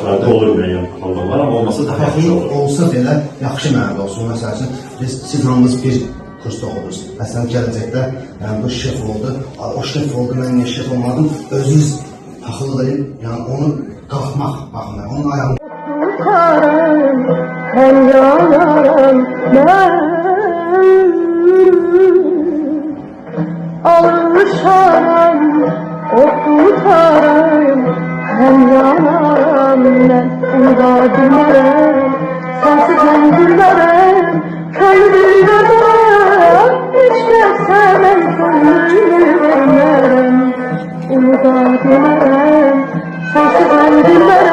Arada olur müəyyən hallar, amma olmasa daha yaxşı olur. Olsa belə yaxşı mənada olsun. Məsəl üçün, siz hamınız bir kursda oxudunuz. Məsələn, gələcəkdə bu şef oldu. O şef oldu, mən niyə şef olmadım? Özünüz taxıldayım, yəni onu qalxmaq baxımdan, onun ayağını... Tutarım, hem yanarım ben. Alışarım, tutarım, hem yanarım ben. Uyda dinlerim, sensiz ben dinlerim. Kalbimde ben, hiç kesemem gönlümü vermerim. Uyda dinlerim, sensiz ben dinlerim.